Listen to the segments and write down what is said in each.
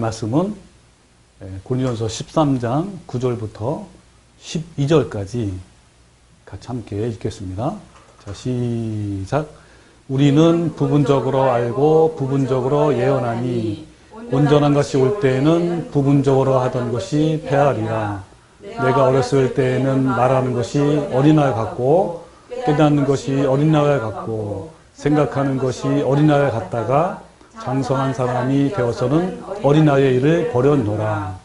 말씀은 고린도전서 13장 9절부터 12절까지 같이 함께 읽겠습니다. 자, 시작. 우리는 부분적으로 알고 부분적으로 예언하니 온전한 것이 올 때에는 부분적으로 하던 것이 패하리라. 내가 어렸을 때에는 말하는 것이 어린아이 같고 깨닫는 것이 어린아이 같고 생각하는 것이 어린아이 같다가 장성한 사람이 되어서는 어린아이의 일을 버렸노라.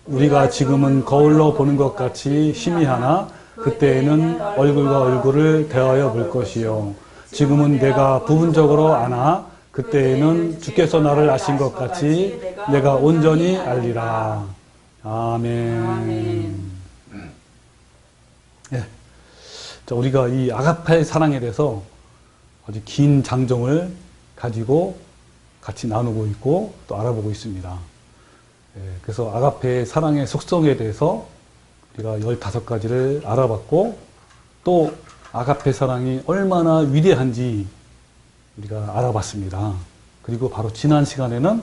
우리가 지금은 거울로 보는 것 같이 희미하나 그때에는 얼굴과 얼굴을 대하여 볼 것이요. 지금은 내가 부분적으로 아나 그때에는 주께서 나를 아신 것 같이 내가 온전히 알리라. 아멘. 예. 자, 우리가 이 아가페의 사랑에 대해서 아주 긴 장정을 가지고 같이 나누고 있고 또 알아보고 있습니다. 예, 그래서 아가페의 사랑의 속성에 대해서 우리가 15가지를 알아봤고 또 아가페 사랑이 얼마나 위대한지 우리가 알아봤습니다. 그리고 바로 지난 시간에는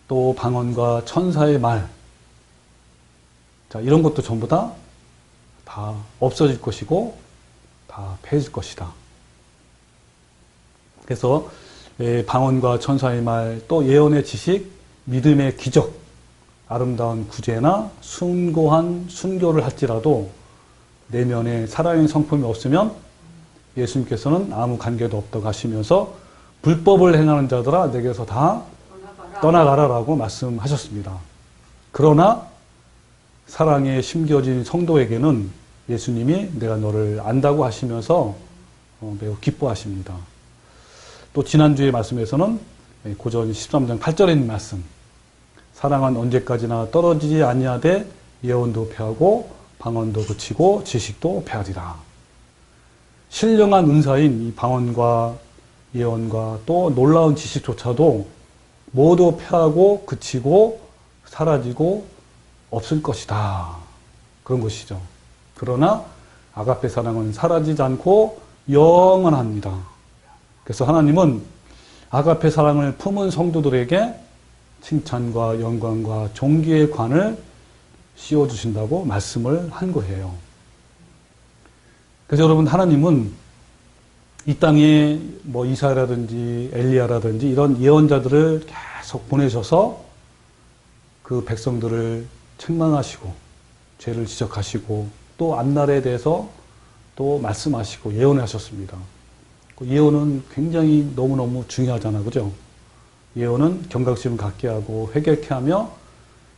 또 방언과 천사의 말, 자, 이런 것도 전부 다 없어질 것이고 다 폐해질 것이다. 그래서 방언과 천사의 말, 또 예언의 지식, 믿음의 기적, 아름다운 구제나 숭고한 순교를 할지라도 내면에 사랑의 성품이 없으면 예수님께서는 아무 관계도 없다고 하시면서 불법을 행하는 자들아 내게서 다 떠나가라라고 말씀하셨습니다. 그러나 사랑에 심겨진 성도에게는 예수님이 내가 너를 안다고 하시면서 매우 기뻐하십니다. 또 지난주의 말씀에서는 고전 13장 8절에 있는 말씀, 사랑은 언제까지나 떨어지지 아니하되 예언도 패하고 방언도 그치고 지식도 패하리라. 신령한 은사인 이 방언과 예언과 또 놀라운 지식조차도 모두 패하고 그치고 사라지고 없을 것이다. 그런 것이죠. 그러나 아가페 사랑은 사라지지 않고 영원합니다. 그래서 하나님은 아가페 사랑을 품은 성도들에게 칭찬과 영광과 존귀의 관을 씌워주신다고 말씀을 한 거예요. 그래서 여러분, 하나님은 이 땅에 뭐 이사야라든지 엘리야라든지 이런 예언자들을 계속 보내셔서 그 백성들을 책망하시고 죄를 지적하시고 또 앞날에 대해서 또 말씀하시고 예언하셨습니다. 그 예언은 굉장히 너무너무 중요하잖아, 그죠? 예언은 경각심을 갖게 하고 회개케 하며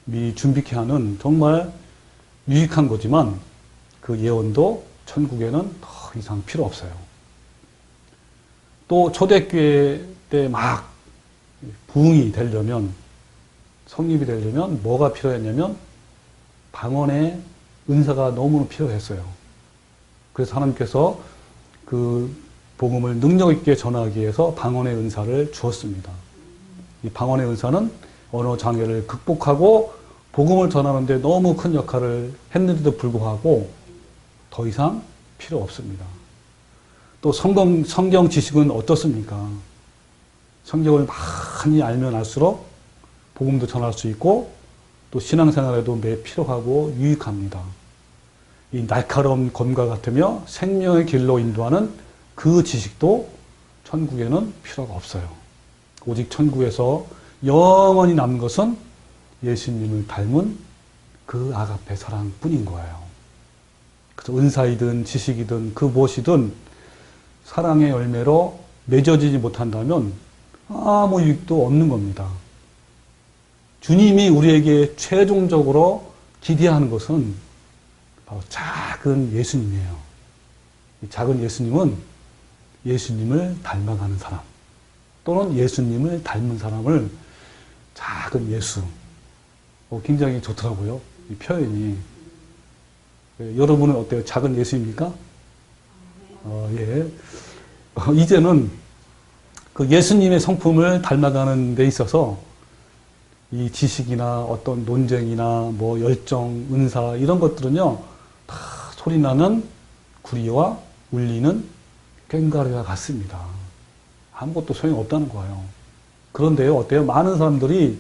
미리 준비케 하는 정말 유익한 거지만 그 예언도 천국에는 더 이상 필요 없어요. 또 초대교회 때 막 부흥이 되려면, 성립이 되려면 뭐가 필요했냐면 방언의 은사가 너무 필요했어요. 그래서 하나님께서 그 복음을 능력 있게 전하기 위해서 방언의 은사를 주었습니다. 이 방언의 은사는 언어 장애를 극복하고 복음을 전하는데 너무 큰 역할을 했는데도 불구하고 더 이상 필요 없습니다. 또 성경 지식은 어떻습니까? 성경을 많이 알면 알수록 복음도 전할 수 있고 또 신앙생활에도 매우 필요하고 유익합니다. 이 날카로운 검과 같으며 생명의 길로 인도하는 그 지식도 천국에는 필요가 없어요. 오직 천국에서 영원히 남은 것은 예수님을 닮은 그 아가페 사랑뿐인 거예요. 그래서 은사이든 지식이든 그 무엇이든 사랑의 열매로 맺어지지 못한다면 아무 유익도 없는 겁니다. 주님이 우리에게 최종적으로 기대하는 것은 바로 작은 예수님이에요. 이 작은 예수님은 예수님을 닮아가는 사람 또는 예수님을 닮은 사람을 작은 예수, 굉장히 좋더라고요. 이 표현이. 여러분은 어때요? 작은 예수입니까? 예. 이제는 그 예수님의 성품을 닮아가는 데 있어서 이 지식이나 어떤 논쟁이나 뭐 열정, 은사 이런 것들은요 다 소리나는 구리와 울리는 꽹과리와 같습니다. 아무것도 소용없다는 거예요. 그런데요, 어때요? 많은 사람들이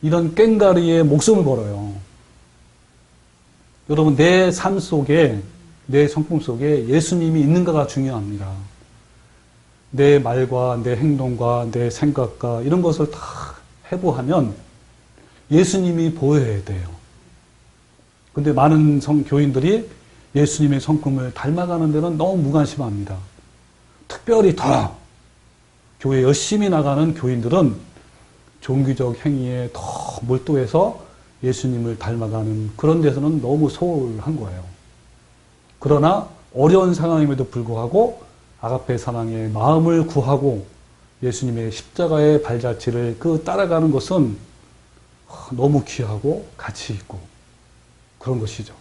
이런 꽹가리에 목숨을 걸어요. 여러분, 내 삶 속에, 내 성품 속에 예수님이 있는가가 중요합니다. 내 말과 내 행동과 내 생각과 이런 것을 다 해부하면 예수님이 보여야 돼요. 근데 많은 교인들이 예수님의 성품을 닮아가는 데는 너무 무관심합니다. 특별히 더 교회 열심히 나가는 교인들은 종교적 행위에 더 몰두해서 예수님을 닮아가는 그런 데서는 너무 소홀한 거예요. 그러나 어려운 상황임에도 불구하고 아가페 사랑의 마음을 구하고 예수님의 십자가의 발자취를 따라가는 것은 너무 귀하고 가치 있고 그런 것이죠.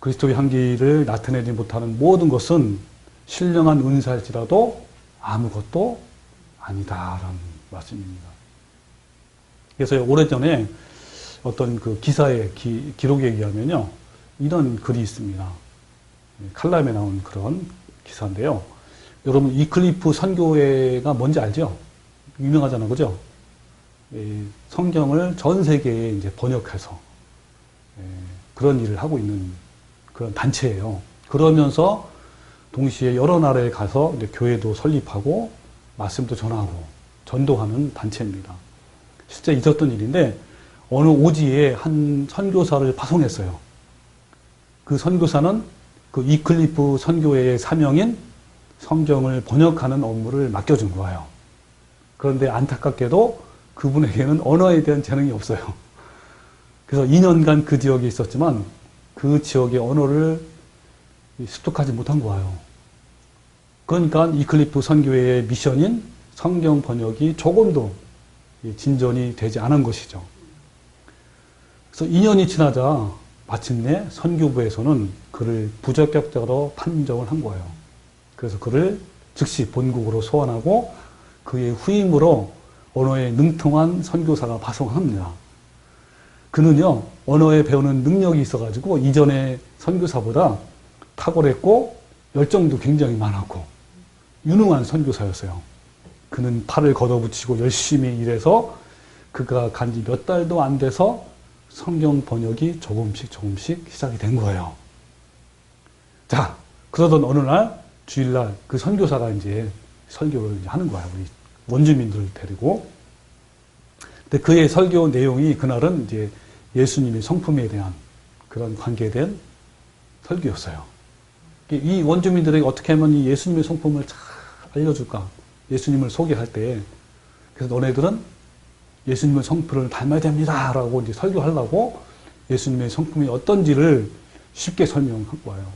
그리스도의 향기를 나타내지 못하는 모든 것은 신령한 은사일지라도 아무것도 아니다라는 말씀입니다. 그래서 오래전에 어떤 그 기사의 기록에 의하면요, 이런 글이 있습니다. 칼럼에 나온 그런 기사인데요. 여러분, 이클리프 선교회가 뭔지 알죠? 유명하잖아요, 그죠? 성경을 전 세계에 이제 번역해서 그런 일을 하고 있는 그런 단체예요. 그러면서 동시에 여러 나라에 가서 이제 교회도 설립하고 말씀도 전하고 전도하는 단체입니다. 실제 있었던 일인데 어느 오지에 한 선교사를 파송했어요. 그 선교사는 그 이클리프 선교회의 사명인 성경을 번역하는 업무를 맡겨준 거예요. 그런데 안타깝게도 그분에게는 언어에 대한 재능이 없어요. 그래서 2년간 그 지역에 있었지만 그 지역의 언어를 습득하지 못한 거예요. 그러니까 이클리프 선교회의 미션인 성경 번역이 조금도 진전이 되지 않은 것이죠. 그래서 2년이 지나자 마침내 선교부에서는 그를 부적격자로 판정을 한 거예요. 그래서 그를 즉시 본국으로 소환하고 그의 후임으로 언어에 능통한 선교사가 파송합니다. 그는요, 언어에 배우는 능력이 있어가지고 이전의 선교사보다 탁월했고 열정도 굉장히 많았고 유능한 선교사였어요. 그는 팔을 걷어붙이고 열심히 일해서 그가 간지 몇 달도 안 돼서 성경 번역이 조금씩 시작이 된 거예요. 자, 그러던 어느 날 주일날 그 선교사가 이제 설교를 하는 거예요. 우리 원주민들을 데리고. 근데 그의 설교 내용이 그날은 이제 예수님의 성품에 대한 그런 관계에 대한 설교였어요. 이 원주민들에게 어떻게 하면 이 예수님의 성품을 잘 알려줄까? 예수님을 소개할 때. 그래서 너네들은 예수님의 성품을 닮아야 됩니다. 라고 이제 설교하려고 예수님의 성품이 어떤지를 쉽게 설명한 거예요.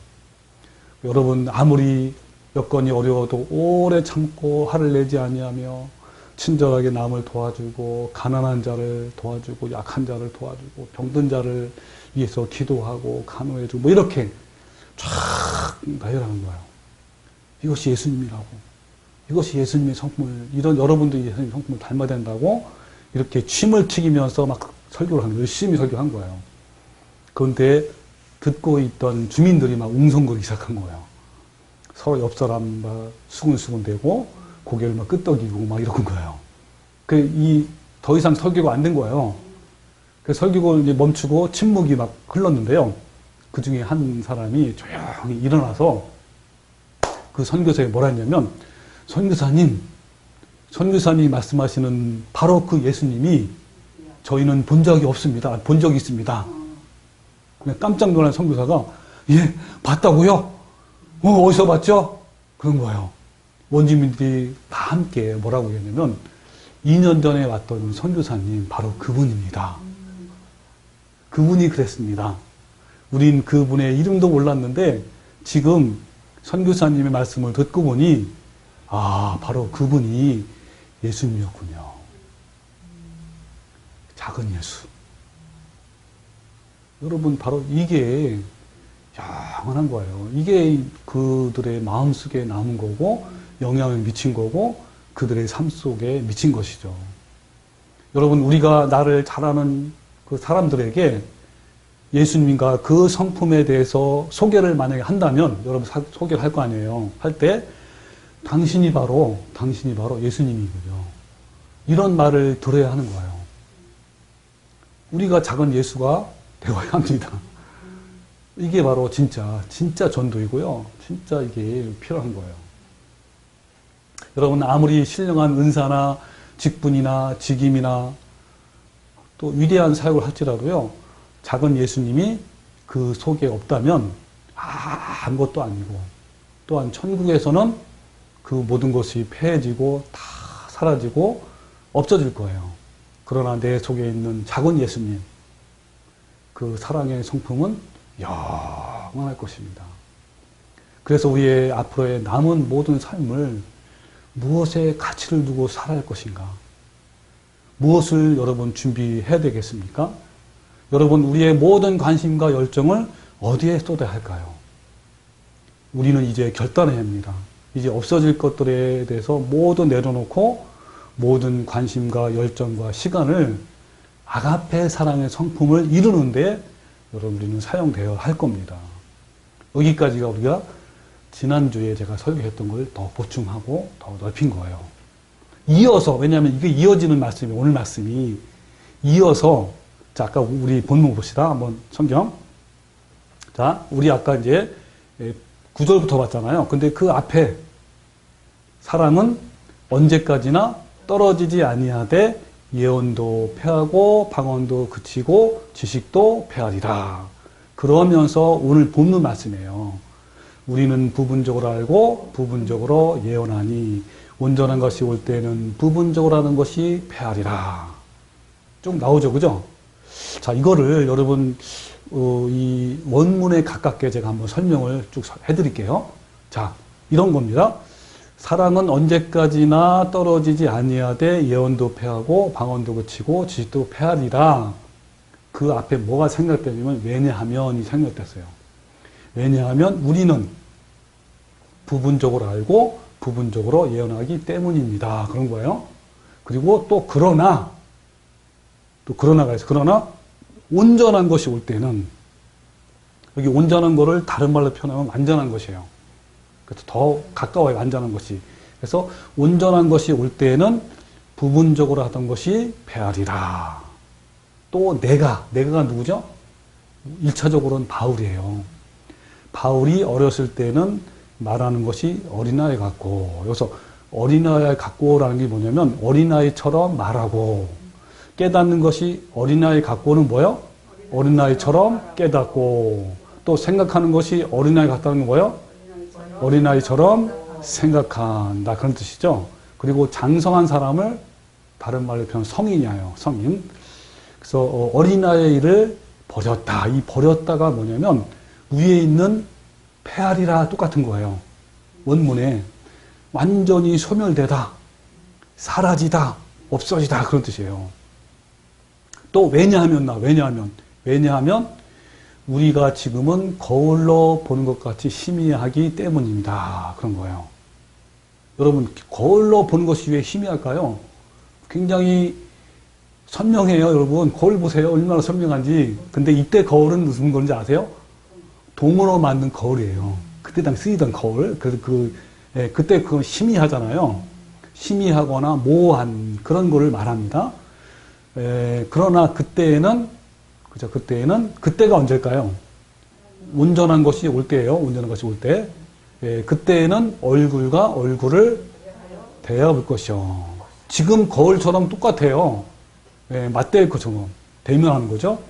여러분, 아무리 여건이 어려워도 오래 참고 화를 내지 아니하며 친절하게 남을 도와주고 가난한 자를 도와주고 약한 자를 도와주고 병든 자를 위해서 기도하고 간호해주고 뭐 이렇게 쫙 나열하는 거예요. 이것이 예수님이라고. 이것이 예수님의 성품을, 이런 여러분들이 예수님의 성품을 닮아야 된다고 이렇게 침을 튀기면서 막 설교를 하는, 열심히 설교한 거예요. 그런데 듣고 있던 주민들이 막 웅성거리기 시작한 거예요. 서로 옆 사람 막 수근수근대고 고개를 막 끄덕이고 막 이런 거예요. 더 이상 설교가 안 된 거예요. 그 설교가 이제 멈추고 침묵이 막 흘렀는데요. 그 중에 한 사람이 조용히 일어나서 그 선교사에 뭐라 했냐면, 선교사님 말씀하시는 바로 그 예수님이 저희는 본 적이 없습니다. 본 적이 있습니다. 깜짝 놀란 선교사가, 예, 봤다고요? 어디서 봤죠? 그런 거예요. 원주민들이 다 함께 뭐라고 했냐면, 2년 전에 왔던 선교사님 바로 그분입니다. 그분이 그랬습니다. 우린 그분의 이름도 몰랐는데 지금 선교사님의 말씀을 듣고 보니 바로 그분이 예수님이었군요. 작은 예수. 여러분, 바로 이게 영원한 거예요. 이게 그들의 마음속에 남은 거고 영향을 미친 거고 그들의 삶 속에 미친 것이죠. 여러분, 우리가 나를 잘 아는 그 사람들에게 예수님과 그 성품에 대해서 소개를 만약에 한다면, 여러분 소개를 할 거 아니에요. 할 때 당신이 바로 예수님이군요. 이런 말을 들어야 하는 거예요. 우리가 작은 예수가 되어야 합니다. 이게 바로 진짜 전도이고요. 진짜 이게 필요한 거예요. 여러분, 아무리 신령한 은사나 직분이나 직임이나 또 위대한 사역을 할지라도요, 작은 예수님이 그 속에 없다면 아무것도 아니고, 또한 천국에서는 그 모든 것이 폐해지고 다 사라지고 없어질 거예요. 그러나 내 속에 있는 작은 예수님, 그 사랑의 성품은 영원할 것입니다. 그래서 우리의 앞으로의 남은 모든 삶을 무엇에 가치를 두고 살아야 할 것인가? 무엇을 여러분 준비해야 되겠습니까? 여러분, 우리의 모든 관심과 열정을 어디에 쏟아야 할까요? 우리는 이제 결단해야 합니다. 이제 없어질 것들에 대해서 모두 내려놓고 모든 관심과 열정과 시간을 아가페 사랑의 성품을 이루는데 여러분, 우리는 사용되어야 할 겁니다. 여기까지가 우리가 지난주에 제가 설교했던 걸 더 보충하고 더 넓힌 거예요. 이어서, 왜냐하면 이게 이어지는 말씀이, 오늘 말씀이 이어서, 자, 아까 우리 본문 봅시다. 한번 성경. 자, 우리 아까 이제 9절부터 봤잖아요. 근데 그 앞에 사랑은 언제까지나 떨어지지 아니하되 예언도 패하고 방언도 그치고 지식도 패하리라. 그러면서 오늘 본문 말씀이에요. 우리는 부분적으로 알고 부분적으로 예언하니 온전한 것이 올 때는 부분적으로 하는 것이 패하리라. 좀 나오죠, 그죠? 자, 이거를 여러분 이 원문에 가깝게 제가 한번 설명을 쭉 해드릴게요. 자, 이런 겁니다. 사랑은 언제까지나 떨어지지 아니하되 예언도 패하고 방언도 그치고 지식도 패하리라. 그 앞에 뭐가 생략되냐면 왜냐하면이 생략됐어요. 왜냐하면 우리는 부분적으로 알고 부분적으로 예언하기 때문입니다. 그런 거예요. 그리고 또 그러나가 있어요. 그러나 온전한 것이 올 때는, 여기 온전한 거를 다른 말로 표현하면 완전한 것이에요. 그래서 더 가까워요, 완전한 것이. 그래서 온전한 것이 올 때에는 부분적으로 하던 것이 패하리라. 또 내가 누구죠? 1차적으로는 바울이에요. 바울이 어렸을 때는 말하는 것이 어린아이 같고, 여기서 어린아이 같고라는 게 뭐냐면 어린아이처럼 말하고, 깨닫는 것이 어린아이 같고는 뭐예요? 어린아이처럼 깨닫고, 또 생각하는 것이 어린아이 같다는 건 뭐예요? 어린아이처럼 생각한다, 그런 뜻이죠. 그리고 장성한 사람을 다른 말로 표현 성인이에요. 성인. 그래서 어린아이를 버렸다. 이 버렸다가 뭐냐면 위에 있는 폐하리라 똑같은 거예요. 원문에 완전히 소멸되다, 사라지다, 없어지다, 그런 뜻이에요. 또 왜냐하면 우리가 지금은 거울로 보는 것 같이 희미하기 때문입니다. 그런 거예요. 여러분, 거울로 보는 것이 왜 희미할까요? 굉장히 선명해요. 여러분, 거울 보세요. 얼마나 선명한지. 근데 이때 거울은 무슨 건지 아세요? 동으로 만든 거울이에요. 그때 당시 쓰이던 거울. 그래서 그때 그건 희미하잖아요. 희미하거나 모호한 그런 거를 말합니다. 그러나 그때가 언제일까요? 온전한 것이 올 때예요. 온전한 것이 올 때. 그때는 얼굴과 얼굴을 대하여 볼 것이요. 지금 거울처럼 똑같아요. 맞대일 것처럼 대면하는 거죠.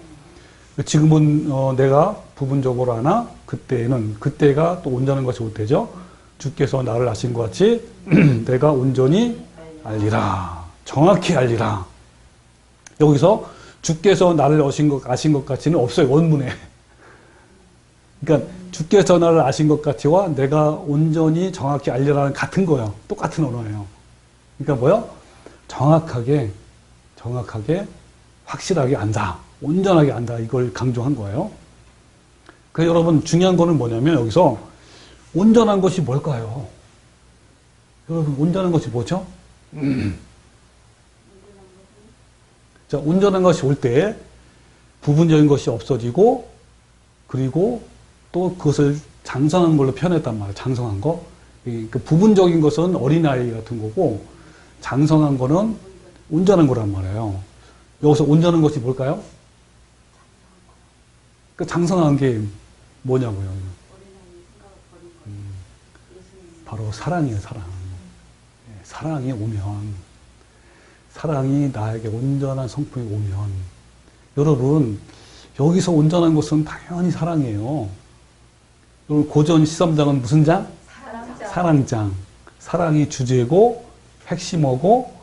지금은 내가 부분적으로 하나, 그때가 또 온전한 것이 올 때죠. 주께서 나를 아신 것 같이 내가 온전히 알리라. 정확히 알리라. 여기서 주께서 나를 아신 것 같이는 없어요, 원문에. 그러니까 주께서 나를 아신 것 같이와 내가 온전히 정확히 알리라는 같은 거예요. 똑같은 언어예요. 그러니까 뭐요? 정확하게 확실하게 안다. 온전하게 안다. 이걸 강조한 거예요. 그래서 여러분, 중요한 거는 뭐냐면 여기서 온전한 것이 뭘까요? 여러분, 온전한 것이 뭐죠? 자, 온전한 것이 올 때 부분적인 것이 없어지고, 그리고 또 그것을 장성한 걸로 표현했단 말이에요. 장성한 거. 그 부분적인 것은 어린아이 같은 거고, 장성한 거는 온전한 거란 말이에요. 여기서 온전한 것이 뭘까요? 그 장성한 게 뭐냐고요. 바로 사랑이에요, 사랑. 사랑이 오면, 사랑이 나에게 온전한 성품이 오면, 여러분, 여기서 온전한 것은 당연히 사랑이에요. 여러분, 고전 13장은 무슨 장? 사랑장. 사랑이 주제고, 핵심어고,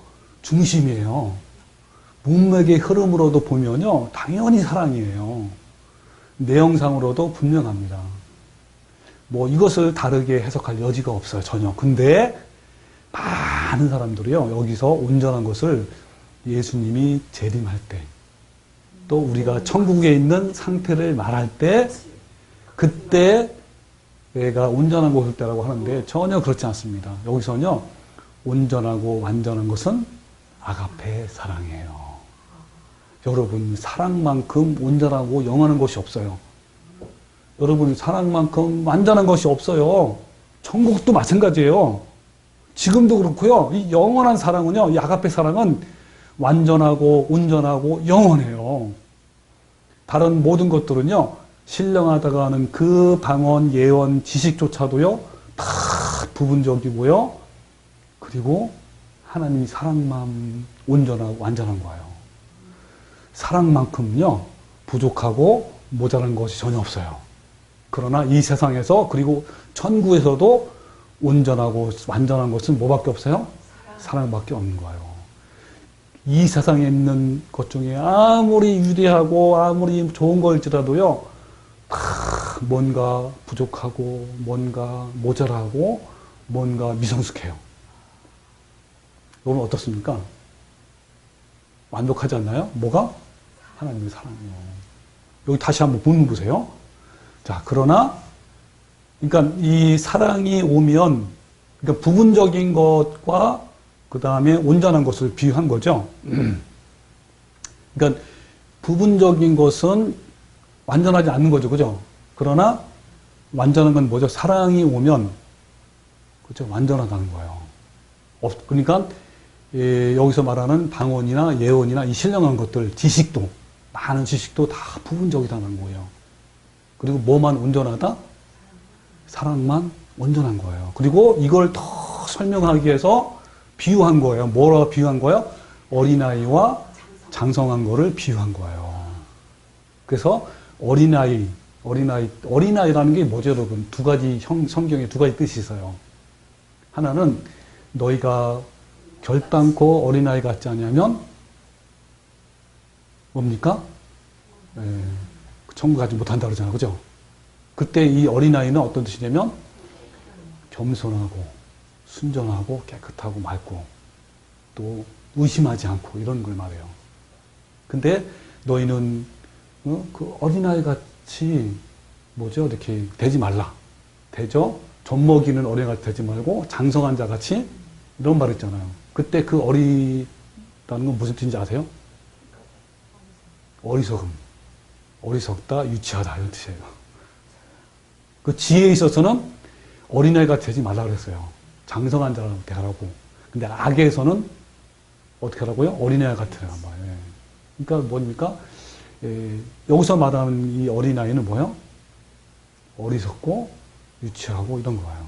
중심이에요. 문맥의 흐름으로도 보면요, 당연히 사랑이에요. 내용상으로도 분명합니다. 뭐 이것을 다르게 해석할 여지가 없어요, 전혀. 근데 많은 사람들이요, 여기서 온전한 것을 예수님이 재림할 때, 또 우리가 천국에 있는 상태를 말할 때, 그때 내가 온전한 것일 때라고 하는데 전혀 그렇지 않습니다. 여기서는요, 온전하고 완전한 것은 아가페 사랑이에요. 여러분, 사랑만큼 온전하고 영원한 것이 없어요. 여러분, 사랑만큼 완전한 것이 없어요. 천국도 마찬가지예요. 지금도 그렇고요. 이 영원한 사랑은요, 이 아가페 사랑은 완전하고 온전하고 영원해요. 다른 모든 것들은요, 신령하다가 하는 그 방언, 예언, 지식조차도요, 다 부분적이고요. 그리고 하나님이 사랑만 온전하고 완전한 거예요. 사랑만큼요, 부족하고 모자란 것이 전혀 없어요. 그러나 이 세상에서, 그리고 천국에서도 온전하고 완전한 것은 뭐밖에 없어요? 사랑밖에 없는 거예요. 이 세상에 있는 것 중에 아무리 위대하고 아무리 좋은 걸지라도요, 다 뭔가 부족하고 뭔가 모자라고 뭔가 미성숙해요. 여러분 어떻습니까? 완벽하지 않나요? 뭐가? 하나님의 사랑이요. 여기 다시 한번 본문 보세요. 자, 그러나, 그러니까 이 사랑이 오면, 그러니까 부분적인 것과 그 다음에 온전한 것을 비유한 거죠. 그러니까 부분적인 것은 완전하지 않는 거죠. 그죠? 그러나 완전한 건 뭐죠? 사랑이 오면, 그죠? 완전하다는 거예요. 그러니까 여기서 말하는 방언이나 예언이나 이 신령한 것들, 지식도, 많은 지식도 다 부분적이라는 거예요. 그리고 뭐만 온전하다? 사랑만 온전한 거예요. 그리고 이걸 더 설명하기 위해서 비유한 거예요. 뭐라고 비유한 거예요? 어린아이와 장성한 거를 비유한 거예요. 그래서 어린아이라는 게 뭐죠, 여러분? 두 가지, 성경에 두 가지 뜻이 있어요. 하나는 너희가 결단코 어린아이 같지 않냐면 뭡니까? 천국 가지 못한다 그러잖아요. 그죠? 그때 이 어린아이는 어떤 뜻이냐면 겸손하고 순전하고 깨끗하고 맑고 또 의심하지 않고 이런 걸 말해요. 근데 너희는 그 어린아이 같이 뭐죠? 이렇게 되지 말라. 되죠? 젖먹이는 어린아이 같이 되지 말고 장성한 자 같이 이런 말 있잖아요. 그때 그 어리다는 건 무슨 뜻인지 아세요? 어리석음. 어리석다, 유치하다 이런 뜻이에요. 그 지혜에 있어서는 어린아이가 되지 말라 그랬어요. 장성한 자라고 되라고. 근데 악에서는 어떻게 하라고요? 어린아이 같으란 말이에요. 그러니까 뭡니까? 여기서 말하는 이 어린아이는 뭐예요? 어리석고 유치하고 이런 거예요.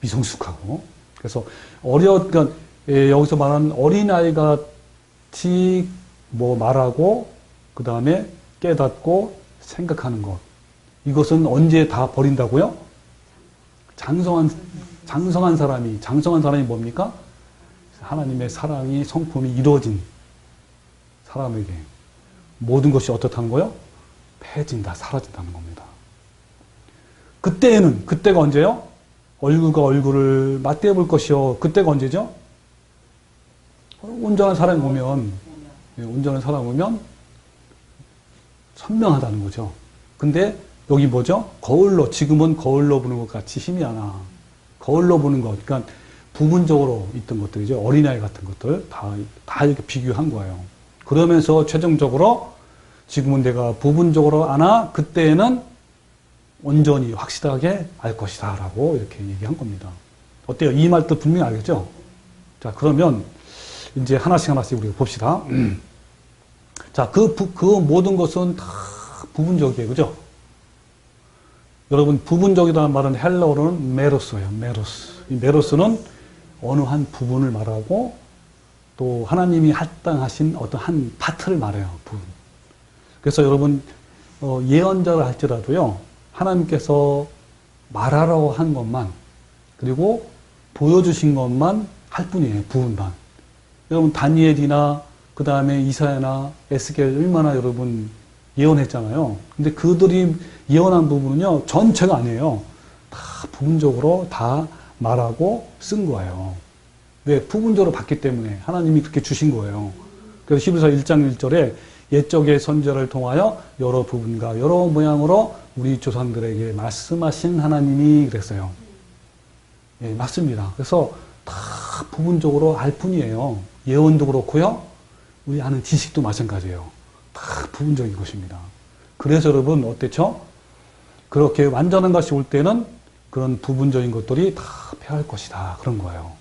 미성숙하고. 그래서 그러니까 여기서 말하는 어린아이 같이 뭐 말하고 그 다음에 깨닫고 생각하는 것. 이것은 언제 다 버린다고요? 장성한 사람이 뭡니까? 하나님의 사랑이 성품이 이루어진 사람에게 모든 것이 어떻다는 거요? 패해진다, 사라진다는 겁니다. 그때가 언제요? 얼굴과 얼굴을 맞대어 볼 것이요. 그때가 언제죠? 온전한 사랑이 오면, 온전한 사랑이 오면 선명하다는 거죠. 근데 여기 뭐죠? 지금은 거울로 보는 것 같이 힘이 안 나. 거울로 보는 것, 그러니까 부분적으로 있던 것들이죠. 어린아이 같은 것들 다 이렇게 비교한 거예요. 그러면서 최종적으로 지금은 내가 부분적으로 아나 그때에는 온전히 확실하게 알 것이다 라고 이렇게 얘기한 겁니다. 어때요? 이 말 뜻 분명히 알겠죠? 자, 그러면 이제 하나씩 우리가 봅시다. 자, 그 모든 것은 다 부분적이에요. 그죠? 여러분, 부분적이라는 말은 헬라어로는 메로스예요. 메로스. 이 메로스는 어느 한 부분을 말하고 또 하나님이 할당하신 어떤 한 파트를 말해요. 부분. 그래서 여러분, 예언자를 할지라도요, 하나님께서 말하라고 한 것만, 그리고 보여주신 것만 할 뿐이에요. 부분만. 여러분, 다니엘이나, 그 다음에 이사야나, 에스겔 얼마나 여러분 예언했잖아요. 근데 그들이 예언한 부분은요, 전체가 아니에요. 다 부분적으로 다 말하고 쓴 거예요. 왜? 부분적으로 봤기 때문에 하나님이 그렇게 주신 거예요. 그래서 히브리서 1장 1절에 옛적의 선지자를 통하여 여러 부분과 여러 모양으로 우리 조상들에게 말씀하신 하나님이 그랬어요. 예, 맞습니다. 그래서 다 부분적으로 알 뿐이에요. 예언도 그렇고요. 우리 아는 지식도 마찬가지예요. 다 부분적인 것입니다. 그래서 여러분 어땠죠? 그렇게 완전한 것이 올 때는 그런 부분적인 것들이 다 패할 것이다. 그런 거예요.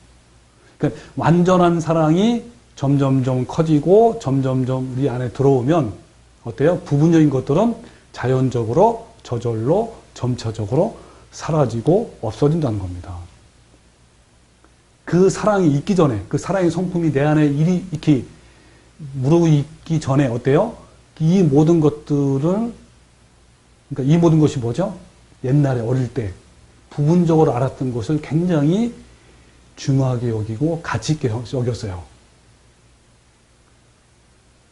그러니까 완전한 사랑이 점점점 커지고 점점점 우리 안에 들어오면 어때요? 부분적인 것들은 자연적으로 저절로 점차적으로 사라지고 없어진다는 겁니다. 그 사랑이 있기 전에, 그 사랑의 성품이 내 안에 이렇게 무르익기 전에 어때요? 이 모든 것들은, 그러니까 이 모든 것이 뭐죠? 옛날에 어릴 때 부분적으로 알았던 것을 굉장히 중요하게 여기고 가치 있게 여겼어요.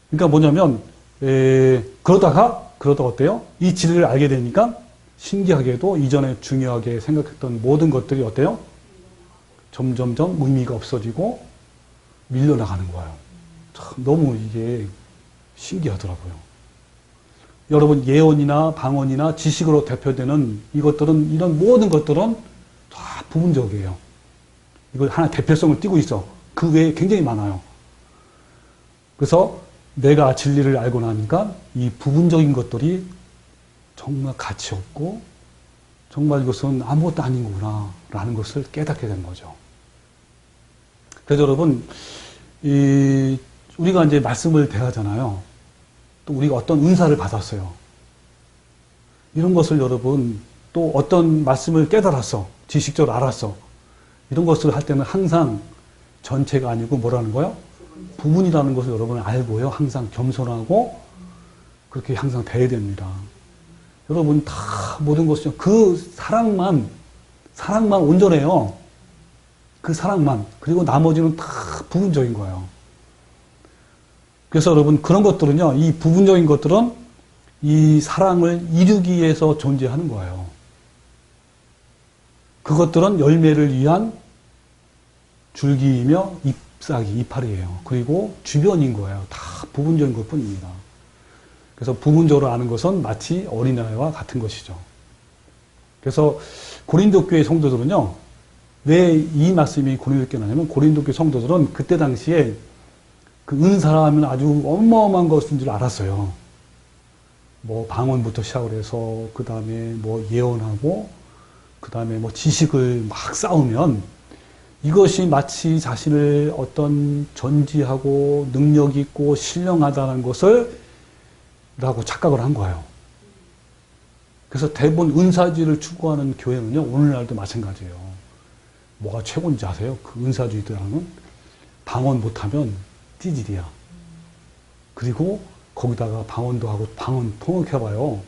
그러니까 뭐냐면 그러다가 어때요? 이 진리를 알게 되니까 신기하게도 이전에 중요하게 생각했던 모든 것들이 어때요? 점점점 의미가 없어지고 밀려나가는 거예요. 참 너무 이게 신기하더라고요. 여러분 예언이나 방언이나 지식으로 대표되는 이것들은, 이런 모든 것들은 다 부분적이에요. 이거 하나 대표성을 띠고 있어. 그 외에 굉장히 많아요. 그래서 내가 진리를 알고 나니까 이 부분적인 것들이 정말 가치 없고 정말 이것은 아무것도 아닌구나 라는 것을 깨닫게 된 거죠. 그래서 여러분, 우리가 이제 말씀을 대하잖아요. 또 우리가 어떤 은사를 받았어요. 이런 것을 여러분, 또 어떤 말씀을 깨달았어. 지식적으로 알았어. 이런 것을 할 때는 항상 전체가 아니고 뭐라는 거요? 부분이라는 것을 여러분 알고요. 항상 겸손하고 그렇게 항상 돼야 됩니다. 여러분 다 모든 것이 그 사랑만 온전해요. 그 사랑만. 그리고 나머지는 다 부분적인 거예요. 그래서 여러분 그런 것들은요. 이 부분적인 것들은 이 사랑을 이루기 위해서 존재하는 거예요. 그것들은 열매를 위한 줄기이며 잎사귀, 이파리예요. 그리고 주변인 거예요. 다 부분적인 것 뿐입니다. 그래서 부분적으로 아는 것은 마치 어린아이와 같은 것이죠. 그래서 고린도 교회 성도들은요, 왜 이 말씀이 고린도 교회에 나냐면, 고린도 교회 성도들은 그때 당시에 그 은사라 하면 아주 어마어마한 것인 줄 알았어요. 뭐 방언부터 시작을 해서, 그 다음에 뭐 예언하고, 그 다음에 뭐 지식을 막 쌓으면 이것이 마치 자신을 어떤 전지하고 능력 있고 신령하다는 것을 라고 착각을 한 거예요. 그래서 대부분 은사주의를 추구하는 교회는요, 오늘날도 마찬가지예요. 뭐가 최고인지 아세요? 그 은사주의들하고는 방언 못하면 찌질이야. 그리고 거기다가 방언도 하고 방언 통역해봐요.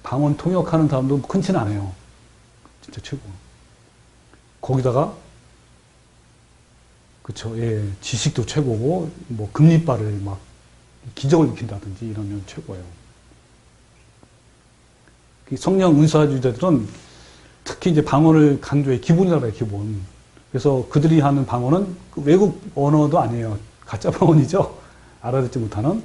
방언 통역하는 사람도 큰치는 안 해요. 진짜 최고. 거기다가 그쵸, 예, 지식도 최고고 뭐 금리빨을 막 기적을 일으킨다든지 이러면 최고예요. 성령 은사주의자들은 특히 이제 방언을 강조해. 기본이라고 해요, 기본. 그래서 그들이 하는 방언은 외국 언어도 아니에요. 가짜 방언이죠. 알아듣지 못하는.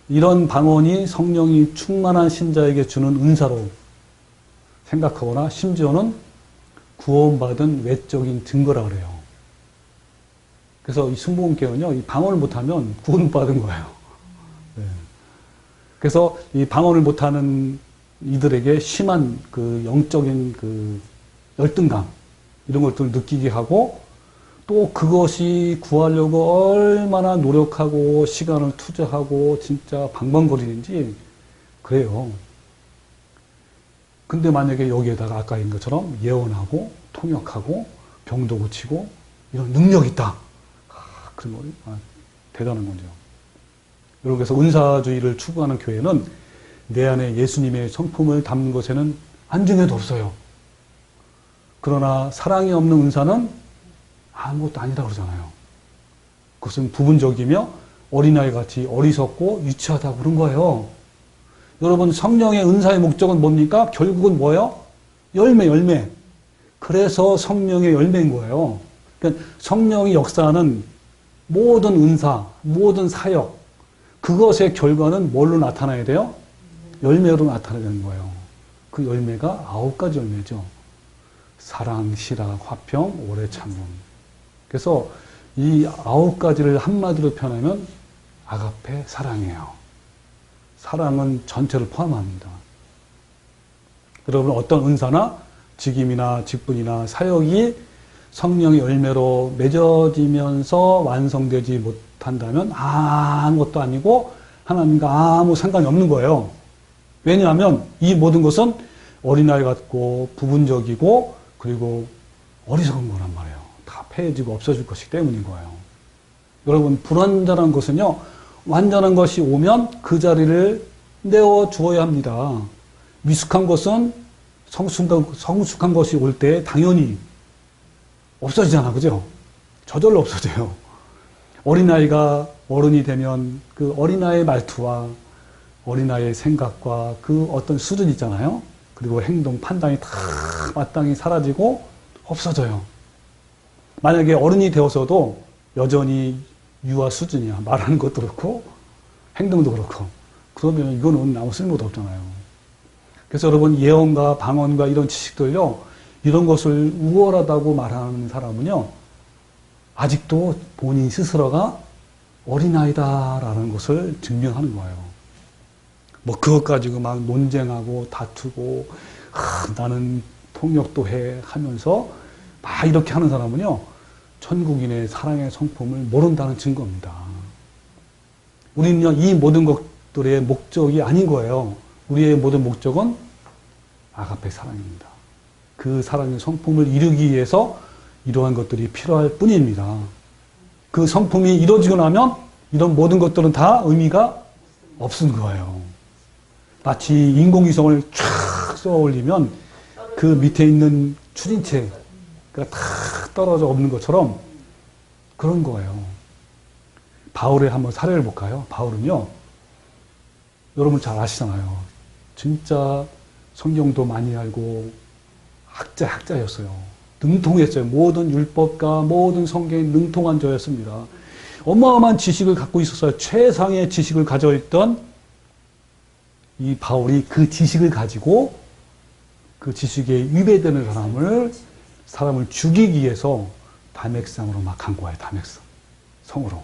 이런 방언이 성령이 충만한 신자에게 주는 은사로 생각하거나 심지어는 구원받은 외적인 증거라 그래요. 그래서 이 순복음교회는요, 이 방언을 못하면 구원받은 거예요. 네. 그래서 이 방언을 못하는 이들에게 심한 그 영적인 그 열등감, 이런 것들을 느끼게 하고, 또 그것이 구하려고 얼마나 노력하고 시간을 투자하고 진짜 방방거리는지 그래요. 근데 만약에 여기에다가 아까 인 것처럼 예언하고 통역하고 병도 고치고 이런 능력이 있다. 그러면 대단한 거죠. 여러분, 그래서 은사주의를 추구하는 교회는 내 안에 예수님의 성품을 담는 것에는 안중에도 없어요. 그러나 사랑이 없는 은사는 아무것도 아니다 그러잖아요. 그것은 부분적이며 어린아이 같이 어리석고 유치하다고 그런 거예요. 여러분, 성령의 은사의 목적은 뭡니까? 결국은 뭐예요? 열매. 그래서 성령의 열매인 거예요. 그러니까 성령의 역사는 모든 은사, 모든 사역, 그것의 결과는 뭘로 나타나야 돼요? 열매로 나타나야 되는 거예요. 그 열매가 9가지 열매죠. 사랑, 실학, 화평, 오래 참음. 그래서 이 9가지를 한마디로 표현하면 아가페 사랑이에요. 사랑은 전체를 포함합니다. 여러분, 어떤 은사나 직임이나 직분이나 사역이 성령의 열매로 맺어지면서 완성되지 못한다면 아무것도 아니고 하나님과 아무 상관이 없는 거예요. 왜냐하면 이 모든 것은 어린아이 같고 부분적이고 그리고 어리석은 거란 말이에요. 다 폐해지고 없어질 것이기 때문인 거예요. 여러분, 불완전한 것은요, 완전한 것이 오면 그 자리를 내어주어야 합니다. 미숙한 것은 성숙한 것이 올 때 당연히 없어지잖아, 그죠? 저절로 없어져요. 어린아이가 어른이 되면 그 어린아이의 말투와 어린아이의 생각과 그 어떤 수준 있잖아요. 그리고 행동, 판단이 다 마땅히 사라지고 없어져요. 만약에 어른이 되어서도 여전히 유아 수준이야. 말하는 것도 그렇고 행동도 그렇고. 그러면 이거는 아무 쓸모도 없잖아요. 그래서 여러분, 예언과 방언과 이런 지식들요, 이런 것을 우월하다고 말하는 사람은요, 아직도 본인 스스로가 어린아이다라는 것을 증명하는 거예요. 뭐 그것 가지고 막 논쟁하고 다투고 나는 통역도 해 하면서 막 이렇게 하는 사람은요, 천국인의 사랑의 성품을 모른다는 증거입니다. 우리는요, 이 모든 것들의 목적이 아닌 거예요. 우리의 모든 목적은 아가페 사랑입니다. 그 사랑의 성품을 이루기 위해서 이러한 것들이 필요할 뿐입니다. 그 성품이 이루어지고 나면 이런 모든 것들은 다 의미가 없은 거예요. 마치 인공위성을 쫙 쏘아 올리면 그 밑에 있는 추진체가 탁 떨어져 없는 것처럼 그런 거예요. 바울의 한번 사례를 볼까요? 바울은요, 여러분 잘 아시잖아요. 진짜 성경도 많이 알고 학자였어요. 능통했어요. 모든 율법과 모든 성경에 능통한 자였습니다. 어마어마한 지식을 갖고 있었어요. 최상의 지식을 가져 있던 이 바울이 그 지식을 가지고 그 지식에 위배되는 사람을 죽이기 위해서 다맥상으로 막 간 거예요. 다맥상 성으로.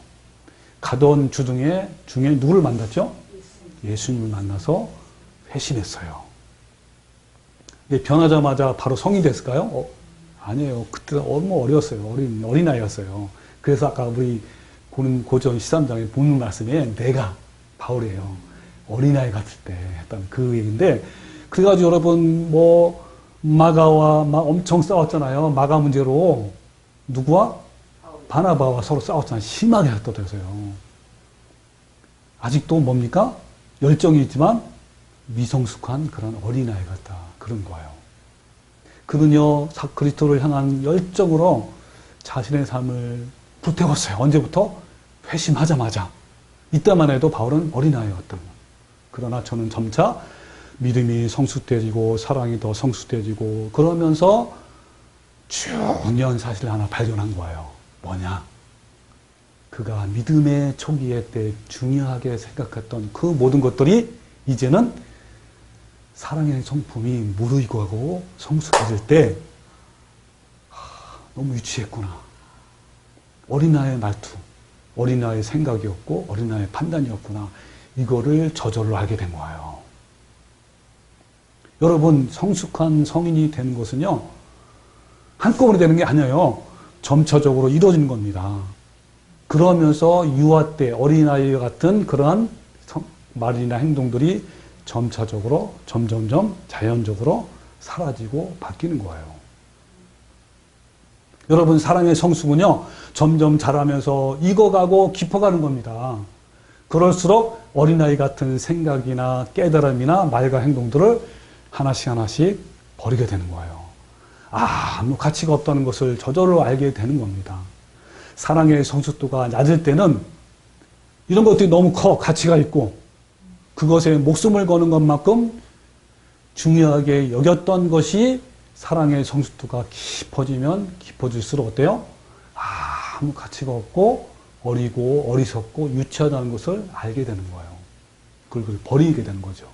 가던 중에 누구를 만났죠? 예수님을 만나서 회심했어요. 변하자마자 바로 성이 됐을까요? 아니에요. 그때 너무 어렸어요. 어린아이였어요. 그래서 아까 우리 고전 13장에 보는 말씀에 내가 바울이에요. 어린아이 같을 때 했던 그 얘기인데, 그래가지고 여러분, 마가와 엄청 싸웠잖아요. 마가 문제로. 누구와? 바나바와 서로 싸웠잖아요. 심하게 다퉈서요. 아직도 뭡니까? 열정이 있지만 미성숙한 그런 어린아이 같다. 그런 거예요. 그는요, 그리스도를 향한 열정으로 자신의 삶을 불태웠어요. 언제부터? 회심하자마자. 이때만 해도 바울은 어린아이였던 거예요. 그러나 저는 점차 믿음이 성숙되어지고 사랑이 더 성숙되어지고 그러면서 중요한 사실 하나 발견한 거예요. 뭐냐? 그가 믿음의 초기에 때 중요하게 생각했던 그 모든 것들이 이제는 사랑의 성품이 무르익어가고 성숙해질 때 너무 유치했구나. 어린아이의 말투, 어린아이의 생각이었고 어린아이의 판단이었구나. 이거를 저절로 알게 된 거예요. 여러분, 성숙한 성인이 되는 것은요, 한꺼번에 되는 게 아니에요. 점차적으로 이루어지는 겁니다. 그러면서 유아 때 어린아이 같은 그러한 말이나 행동들이 점차적으로 점점점 자연적으로 사라지고 바뀌는 거예요. 여러분, 사랑의 성숙은요, 점점 자라면서 익어가고 깊어가는 겁니다. 그럴수록 어린아이 같은 생각이나 깨달음이나 말과 행동들을 하나씩 하나씩 버리게 되는 거예요. 아무 가치가 없다는 것을 저절로 알게 되는 겁니다. 사랑의 성숙도가 낮을 때는 이런 것들이 너무 커, 가치가 있고, 그것에 목숨을 거는 것만큼 중요하게 여겼던 것이 사랑의 성숙도가 깊어지면 깊어질수록 어때요? 아무 가치가 없고 어리고 어리석고 유치하다는 것을 알게 되는 거예요. 그걸 버리게 되는 거죠.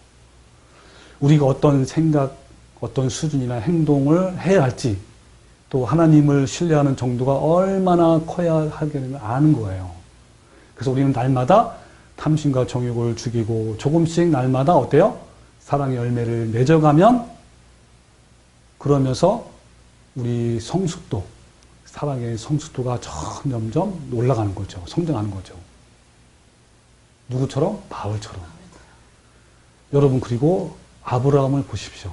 우리가 어떤 생각, 어떤 수준이나 행동을 해야 할지, 또 하나님을 신뢰하는 정도가 얼마나 커야 하게 되면 아는 거예요. 그래서 우리는 날마다 탐심과 정욕을 죽이고 조금씩 날마다 어때요? 사랑의 열매를 맺어가면, 그러면서 우리 성숙도, 사랑의 성숙도가 점점점 올라가는 거죠. 성장하는 거죠. 누구처럼? 바울처럼. 여러분, 그리고 아브라함을 보십시오.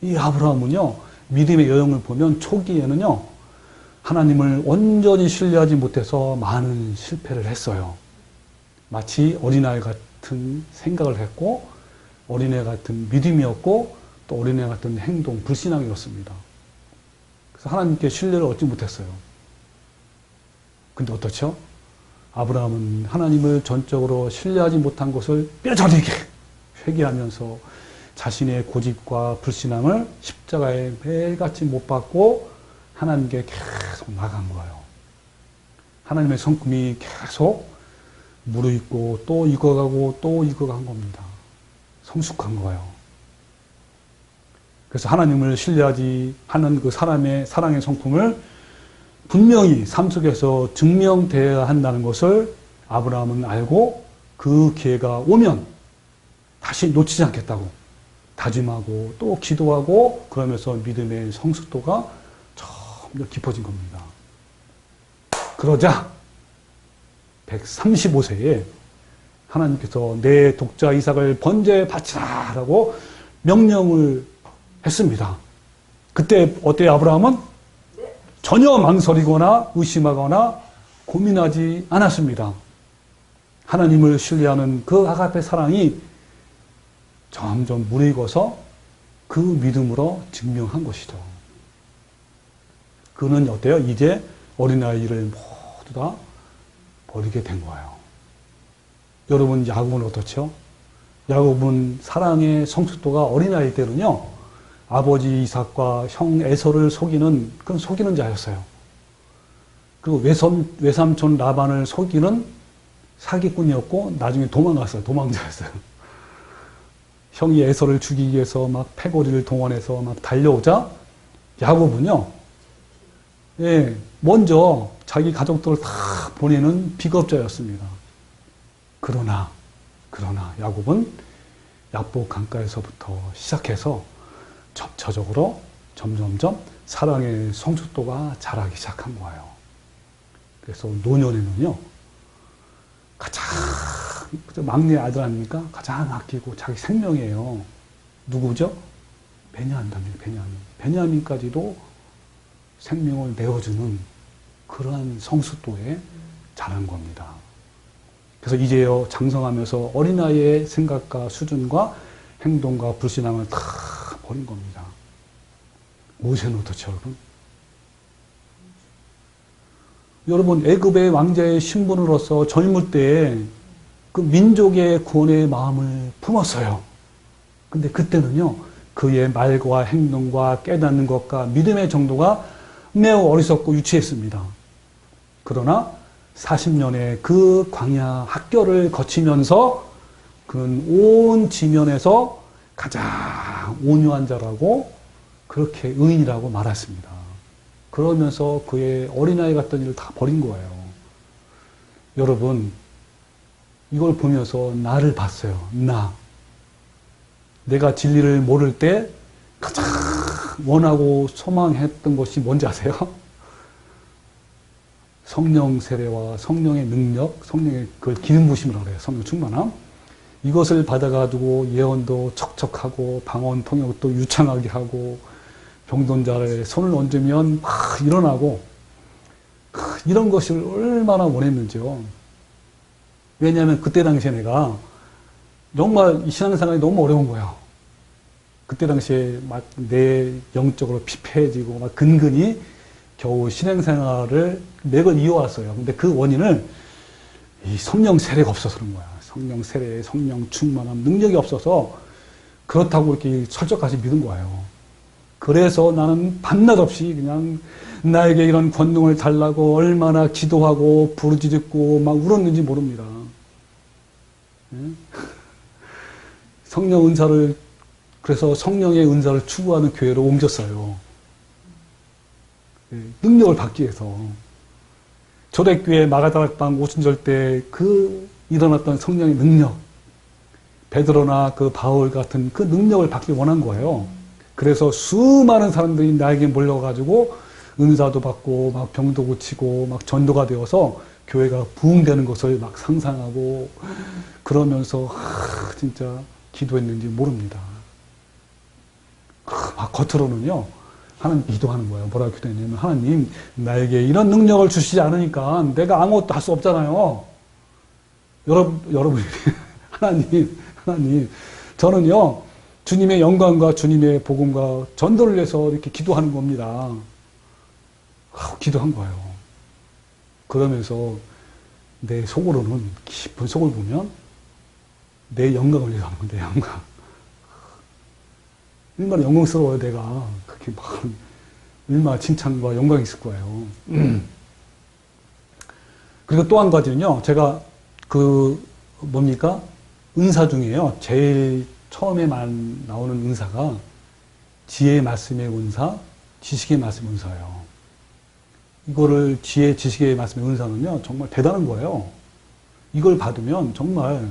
이 아브라함은요, 믿음의 여정을 보면 초기에는요, 하나님을 온전히 신뢰하지 못해서 많은 실패를 했어요. 마치 어린아이 같은 생각을 했고, 어린애 같은 믿음이었고, 또 어린애 같은 행동, 불신앙이었습니다. 그래서 하나님께 신뢰를 얻지 못했어요. 근데 어떻죠? 아브라함은 하나님을 전적으로 신뢰하지 못한 것을 뼈저리게 회개하면서 자신의 고집과 불신앙을 십자가에 매일같이 못 박고 하나님께 계속 나간 거예요. 하나님의 성품이 계속 무르익고 또 익어가고 또 익어간 겁니다. 성숙한 거예요. 그래서 하나님을 신뢰하지 하는 그 사람의 사랑의 성품을 분명히 삶 속에서 증명되어야 한다는 것을 아브라함은 알고, 그 기회가 오면 다시 놓치지 않겠다고 다짐하고 또 기도하고, 그러면서 믿음의 성숙도가 점점 깊어진 겁니다. 그러자 135세에 하나님께서 내 독자 이삭을 번제에 바치라라고 명령을 했습니다. 그때 어때요? 아브라함은 전혀 망설이거나 의심하거나 고민하지 않았습니다. 하나님을 신뢰하는 그 아가페 사랑이 점점 무르익어서 그 믿음으로 증명한 것이죠. 그는 어때요? 이제 어린아이를 모두 다 버리게 된 거예요. 여러분, 야곱은 어떻죠? 야곱은 사랑의 성숙도가 어린아이 때는요, 아버지 이삭과 형 에서를 속이는, 그건 속이는 자였어요. 그리고 외삼촌 라반을 속이는 사기꾼이었고, 나중에 도망갔어요. 도망자였어요. 형이 에서를 죽이기 위해서 막 패거리를 동원해서 막 달려오자, 야곱은요, 먼저 자기 가족들을 다 보내는 비겁자였습니다. 그러나 야곱은 야복 강가에서부터 시작해서 점차적으로 점점점 사랑의 성숙도가 자라기 시작한 거예요. 그래서 노년에는요, 가장 막내 아들 아닙니까? 가장 아끼고 자기 생명이에요. 누구죠? 베냐민입니다. 베냐민까지도 생명을 내어주는 그러한 성숙도에 자란 겁니다. 그래서 이제요, 장성하면서 어린아이의 생각과 수준과 행동과 불신앙을 다 버린 겁니다. 모세는 어떻죠, 여러분? 여러분, 애굽의 왕자의 신분으로서 젊을 때 그 민족의 구원의 마음을 품었어요. 근데 그때는요, 그의 말과 행동과 깨닫는 것과 믿음의 정도가 매우 어리석고 유치했습니다. 그러나 40년의 그 광야 학교를 거치면서 그는 온 지면에서 가장 온유한 자라고, 그렇게 의인이라고 말했습니다. 그러면서 그의 어린아이 같던 일을 다 버린 거예요. 여러분, 이걸 보면서 나를 봤어요. 내가 진리를 모를 때 가장 원하고 소망했던 것이 뭔지 아세요? 성령 세례와 성령의 능력, 성령의 그걸 기름 부심이라고 해요. 성령 충만함. 이것을 받아가지고 예언도 척척하고 방언 통역도 유창하게 하고 병든 자를 손을 얹으면 막 일어나고 이런 것을 얼마나 원했는지요. 왜냐하면 그때 당시에 내가 정말 이 신앙생활이 너무 어려운 거야. 그때 당시에 막 내 영적으로 피폐해지고 막 근근히 겨우 신앙생활을 맥을 이어왔어요. 근데 그 원인을 이 성령 세례가 없어서 그런 거야. 성령 세례, 성령 충만함, 능력이 없어서 그렇다고 이렇게 철저까지 믿은 거예요. 그래서 나는 밤낮 없이 그냥 나에게 이런 권능을 달라고 얼마나 기도하고 부르짖고 막 울었는지 모릅니다. 성령 은사를, 그래서 성령의 은사를 추구하는 교회로 옮겼어요. 능력을 받기 위해서. 초대교회 마가다락방 오순절 때 그 일어났던 성령의 능력, 베드로나 그 바울 같은 그 능력을 받기 원한 거예요. 그래서 수많은 사람들이 나에게 몰려가지고 은사도 받고 막 병도 고치고 막 전도가 되어서 교회가 부흥되는 것을 막 상상하고 그러면서 진짜 기도했는지 모릅니다. 막 겉으로는요, 하나님 기도하는 거예요. 뭐라고 기도했냐면, 하나님 나에게 이런 능력을 주시지 않으니까 내가 아무것도 할 수 없잖아요. 여러분이 하나님 저는요 주님의 영광과 주님의 복음과 전도를 위해서 이렇게 기도하는 겁니다. 기도한 거예요. 그러면서 내 속으로는, 깊은 속을 보면 내 영광을 위해서 하는 건데, 영광. 얼마나 영광스러워요, 내가. 그렇게 막, 얼마나 칭찬과 영광이 있을 거예요. 그리고 또 한 가지는요, 제가 은사 중에요, 제일 처음에만 나오는 은사가 지혜의 말씀의 은사, 지식의 말씀의 은사예요. 이거를 지혜, 지식의 말씀의 은사는요, 정말 대단한 거예요. 이걸 받으면 정말,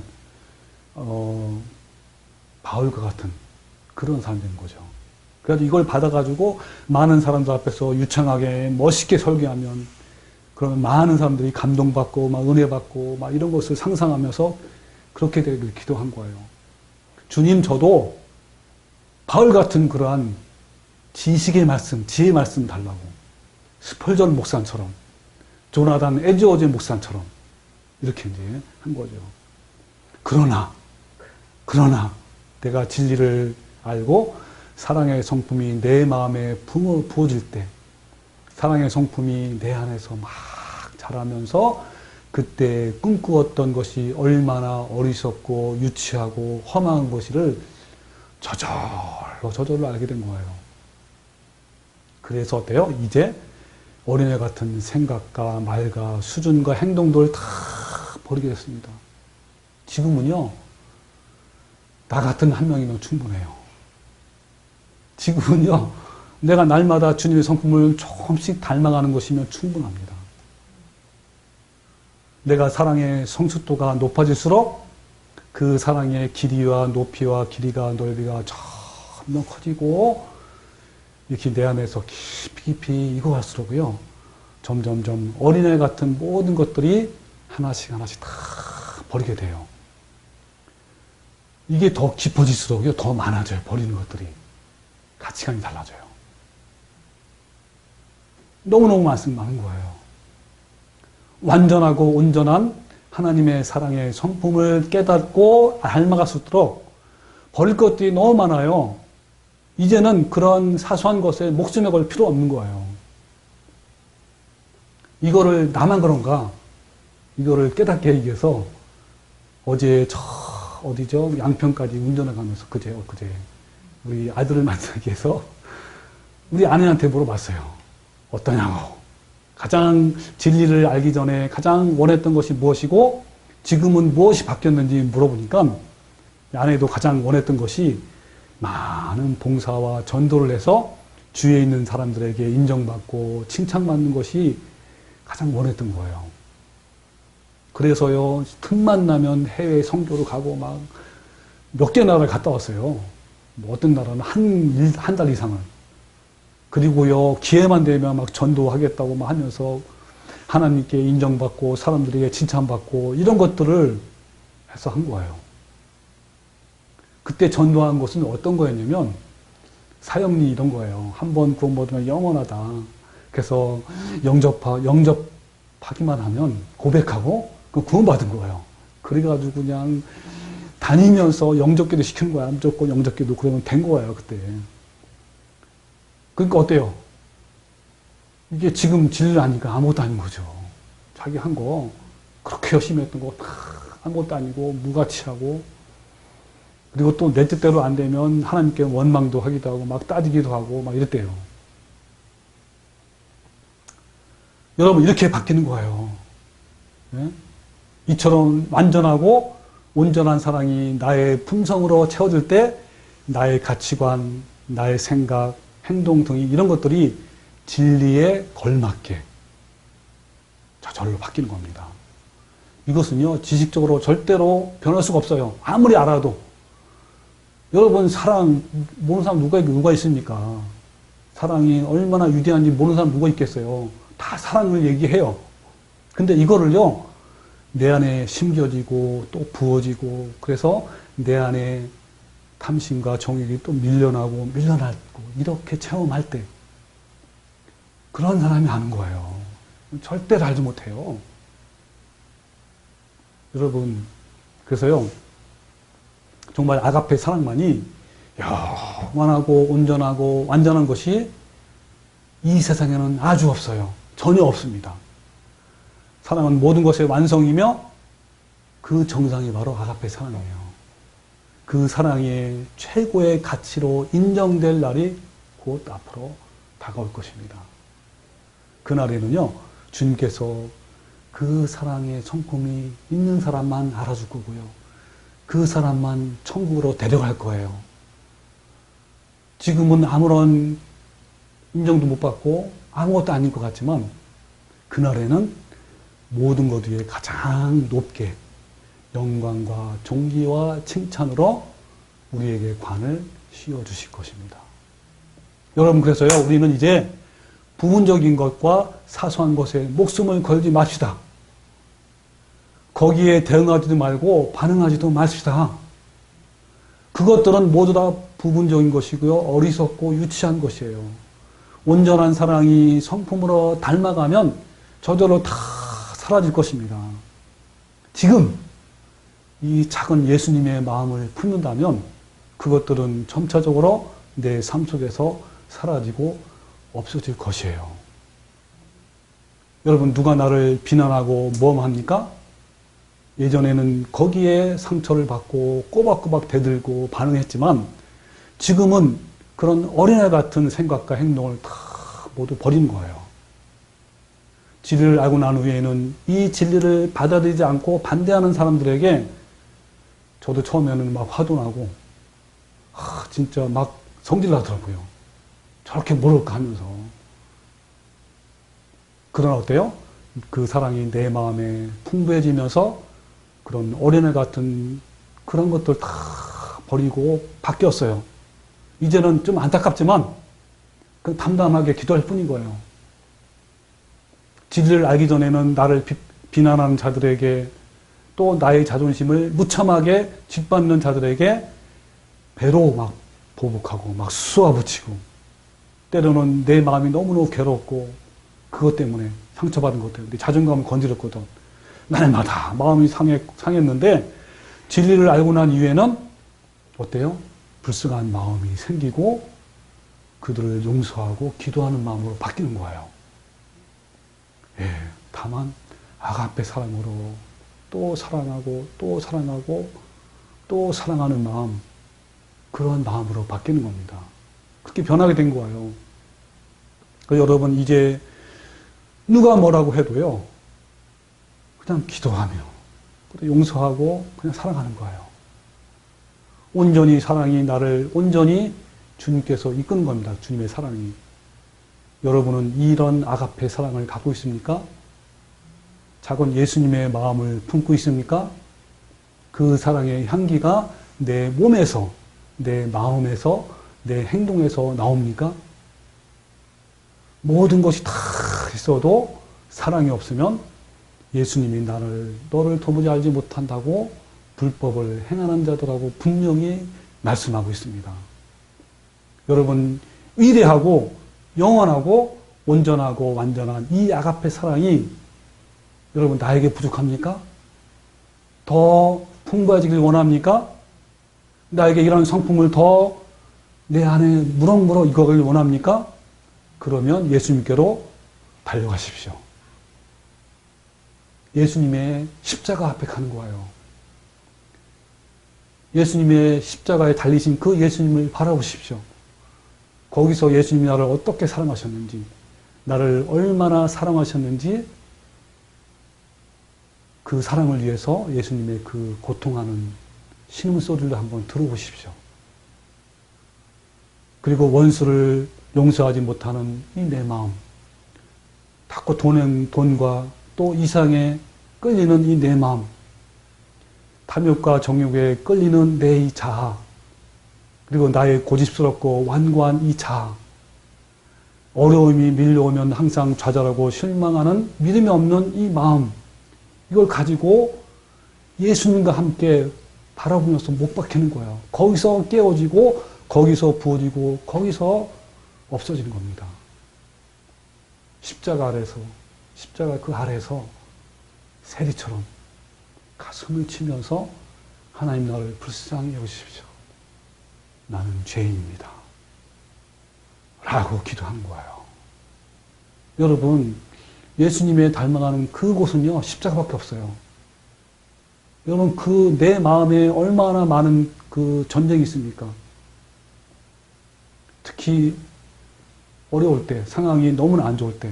바울과 같은 그런 사람이 되는 거죠. 그래서 이걸 받아가지고 많은 사람들 앞에서 유창하게 멋있게 설교하면, 그러면 많은 사람들이 감동받고 막 은혜 받고 막 이런 것을 상상하면서 그렇게 되기를 기도한 거예요. 주님, 저도 바울 같은 그러한 지식의 말씀, 지혜의 말씀 달라고. 스펄전 목사처럼, 조나단 에즈워즈 목사처럼 이렇게 이제 한 거죠. 그러나 내가 진리를 알고 사랑의 성품이 내 마음에 부어질 때, 사랑의 성품이 내 안에서 막 자라면서 그때 꿈꾸었던 것이 얼마나 어리석고 유치하고 험한 것을 저절로 알게 된 거예요. 그래서 어때요? 이제 어린애 같은 생각과 말과 수준과 행동들을 다 버리게 됐습니다. 지금은요, 나 같은 한 명이면 충분해요. 지금은요, 내가 날마다 주님의 성품을 조금씩 닮아가는 것이면 충분합니다. 내가 사랑의 성숙도가 높아질수록 그 사랑의 길이와 높이와 길이가 넓이가 점점 커지고 이렇게 내 안에서 깊이 익어갈수록요, 점점점 어린애 같은 모든 것들이 하나씩 다 버리게 돼요. 이게 더 깊어질수록요, 더 많아져요. 버리는 것들이. 가치관이 달라져요. 너무너무 많은 거예요. 완전하고 온전한 하나님의 사랑의 성품을 깨닫고 닮아갈수록 버릴 것들이 너무 많아요. 이제는 그런 사소한 것에 목숨에 걸 필요 없는 거예요. 이거를 나만 그런가? 이거를 깨닫게 하기 위해서 어제 어디죠? 양평까지 운전해 가면서 그제 우리 아들을 만나기 위해서 우리 아내한테 물어봤어요. 어떠냐고. 가장 진리를 알기 전에 가장 원했던 것이 무엇이고 지금은 무엇이 바뀌었는지 물어보니까 아내도 가장 원했던 것이 많은 봉사와 전도를 해서 주위에 있는 사람들에게 인정받고 칭찬받는 것이 가장 원했던 거예요. 그래서요, 틈만 나면 해외 선교를 가고 막 몇 개 나라를 갔다 왔어요. 뭐 어떤 나라는 한 달 이상을. 그리고요, 기회만 되면 막 전도하겠다고 막 하면서 하나님께 인정받고 사람들에게 칭찬받고 이런 것들을 해서 한 거예요. 그때 전도한 것은 어떤 거였냐면 사형리 이런 거예요. 한번 구원 받으면 영원하다. 그래서 영접하기만 하면 고백하고 그 구원받은 거예요. 그래가지고 그냥 다니면서 영접기도 시키는 거야. 무조건 영접기도. 그러면 된 거예요, 그때. 그러니까 어때요? 이게 지금 진리를 아니까 아무것도 아닌 거죠. 자기 한 거 그렇게 열심히 했던 거 다 아무것도 아니고 무가치하고, 그리고 또 내 뜻대로 안 되면 하나님께 원망도 하기도 하고 막 따지기도 하고 막 이랬대요. 여러분 이렇게 바뀌는 거예요. 네? 이처럼 완전하고 온전한 사랑이 나의 품성으로 채워질 때 나의 가치관, 나의 생각, 행동 등이 이런 것들이 진리에 걸맞게 저절로 바뀌는 겁니다. 이것은요 지식적으로 절대로 변할 수가 없어요. 아무리 알아도. 여러분 사랑 모르는 사람 누가 있습니까? 사랑이 얼마나 위대한지 모르는 사람 누가 있겠어요? 다 사랑을 얘기해요. 근데 이거를요 내 안에 심겨지고 또 부어지고, 그래서 내 안에 탐심과 정욕이 또 밀려나고 이렇게 체험할 때 그런 사람이 아는 거예요. 절대로 알지 못해요. 여러분 그래서요 정말 아가페 사랑만이 영원하고 온전하고 완전한 것이 이 세상에는 아주 없어요. 전혀 없습니다. 사랑은 모든 것의 완성이며 그 정상이 바로 아가페 사랑이에요. 그 사랑의 최고의 가치로 인정될 날이 곧 앞으로 다가올 것입니다. 그날에는요 주님께서 그 사랑의 성품이 있는 사람만 알아줄 거고요. 그 사람만 천국으로 데려갈 거예요. 지금은 아무런 인정도 못 받고 아무것도 아닌 것 같지만 그날에는 모든 것 위에 가장 높게 영광과 존귀와 칭찬으로 우리에게 관을 씌워주실 것입니다. 여러분 그래서요 우리는 이제 부분적인 것과 사소한 것에 목숨을 걸지 맙시다. 거기에 대응하지도 말고 반응하지도 맙시다. 그것들은 모두 다 부분적인 것이고요. 어리석고 유치한 것이에요. 온전한 사랑이 성품으로 닮아가면 저절로 다 사라질 것입니다. 지금 이 작은 예수님의 마음을 품는다면 그것들은 점차적으로 내 삶 속에서 사라지고 없어질 것이에요. 여러분 누가 나를 비난하고 뭐합니까? 예전에는 거기에 상처를 받고 꼬박꼬박 대들고 반응했지만 지금은 그런 어린애 같은 생각과 행동을 다 모두 버린 거예요. 진리를 알고 난 후에는 이 진리를 받아들이지 않고 반대하는 사람들에게 저도 처음에는 막 화도 나고 진짜 막 성질 나더라고요. 저렇게 모를까 하면서. 그러나 어때요? 그 사랑이 내 마음에 풍부해지면서 그런 어린애 같은 그런 것들 다 버리고 바뀌었어요. 이제는 좀 안타깝지만 그냥 담담하게 기도할 뿐인 거예요. 진리를 알기 전에는 나를 비난하는 자들에게 또 나의 자존심을 무참하게 짓밟는 자들에게 배로 막 보복하고 막 쏘아붙이고 때로는 내 마음이 너무너무 괴롭고 그것 때문에 상처받은 것 때문에 자존감을 건드렸거든. 날마다 마음이 상했는데 진리를 알고 난 이후에는 어때요? 불쌍한 마음이 생기고 그들을 용서하고 기도하는 마음으로 바뀌는 거예요. 예, 다만 아가페 사랑으로 또 사랑하고 또 사랑하고 또 사랑하는 마음, 그런 마음으로 바뀌는 겁니다. 그렇게 변하게 된 거예요. 여러분 이제 누가 뭐라고 해도요 그냥 기도하며 용서하고 그냥 사랑하는 거예요. 온전히 사랑이 나를 온전히 주님께서 이끄는 겁니다. 주님의 사랑이. 여러분은 이런 아가페 사랑을 갖고 있습니까? 작은 예수님의 마음을 품고 있습니까? 그 사랑의 향기가 내 몸에서, 내 마음에서, 내 행동에서 나옵니까? 모든 것이 다 있어도 사랑이 없으면 예수님이 너를 도무지 알지 못한다고 불법을 행하는 자들하고 분명히 말씀하고 있습니다. 여러분, 위대하고 영원하고 온전하고 완전한 이 아가페 사랑이 여러분 나에게 부족합니까? 더 풍부해지길 원합니까? 나에게 이런 성품을 더 내 안에 무럭무럭 익어가길 원합니까? 그러면 예수님께로 달려가십시오. 예수님의 십자가 앞에 가는 거예요. 예수님의 십자가에 달리신 그 예수님을 바라보십시오. 거기서 예수님이 나를 어떻게 사랑하셨는지, 나를 얼마나 사랑하셨는지 그 사랑을 위해서 예수님의 그 고통하는 신음소리를 한번 들어보십시오. 그리고 원수를 용서하지 못하는 이 내 마음, 자꾸 돈과 또 이상에 끌리는 이 내 마음, 탐욕과 정욕에 끌리는 내 이 자아, 그리고 나의 고집스럽고 완고한 이 자아, 어려움이 밀려오면 항상 좌절하고 실망하는 믿음이 없는 이 마음, 이걸 가지고 예수님과 함께 바라보면서 못 박히는 거예요. 거기서 깨어지고 거기서 부어지고 거기서 없어지는 겁니다. 십자가 아래서, 십자가 그 아래서 세리처럼 가슴을 치면서 하나님 나를 불쌍히 여기십시오. 나는 죄인입니다. 라고 기도한 거예요. 여러분, 예수님의 닮아가는 그곳은요, 십자가밖에 없어요. 여러분, 그 내 마음에 얼마나 많은 그 전쟁이 있습니까? 특히 어려울 때, 상황이 너무나 안 좋을 때,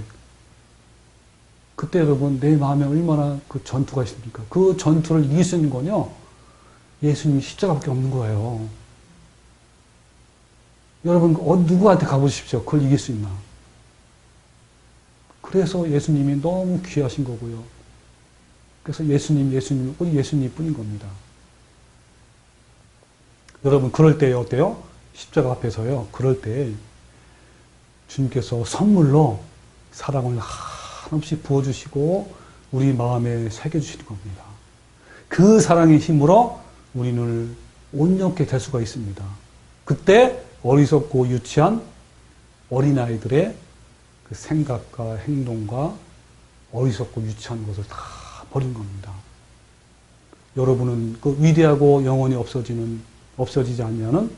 그때 여러분, 내 마음에 얼마나 그 전투가 있습니까? 그 전투를 이길 수 있는 건요, 예수님이 십자가밖에 없는 거예요. 여러분, 누구한테 가보십시오. 그걸 이길 수 있나? 그래서 예수님이 너무 귀하신 거고요. 그래서 우리 예수님 뿐인 겁니다. 여러분, 그럴 때 어때요? 십자가 앞에서요. 그럴 때 주님께서 선물로 사랑을 한없이 부어주시고 우리 마음에 새겨주시는 겁니다. 그 사랑의 힘으로 우리는 온전케 될 수가 있습니다. 그때 어리석고 유치한 어린아이들의 그 생각과 행동과 어리석고 유치한 것을 다 버린 겁니다. 여러분은 그 위대하고 영원히 없어지지 않냐는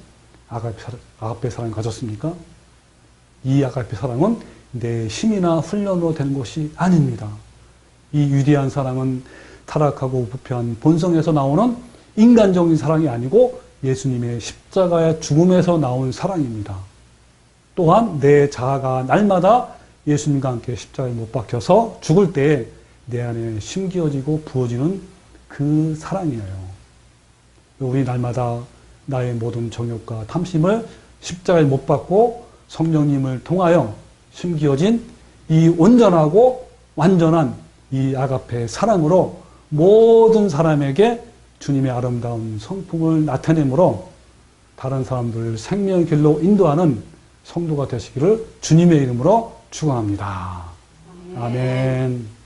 아가페 사랑을 가졌습니까? 이 아가페 사랑은 내 힘이나 훈련으로 되는 것이 아닙니다. 이 위대한 사랑은 타락하고 부패한 본성에서 나오는 인간적인 사랑이 아니고 예수님의 십자가의 죽음에서 나온 사랑입니다. 또한 내 자아가 날마다 예수님과 함께 십자가에 못 박혀서 죽을 때 내 안에 심기어지고 부어지는 그 사랑이에요. 우리 날마다 나의 모든 정욕과 탐심을 십자가에 못 박고 성령님을 통하여 심기어진 이 온전하고 완전한 이 아가페 사랑으로 모든 사람에게 주님의 아름다운 성품을 나타내므로 다른 사람들 생명의 길로 인도하는 성도가 되시기를 주님의 이름으로 축원합니다. 아멘.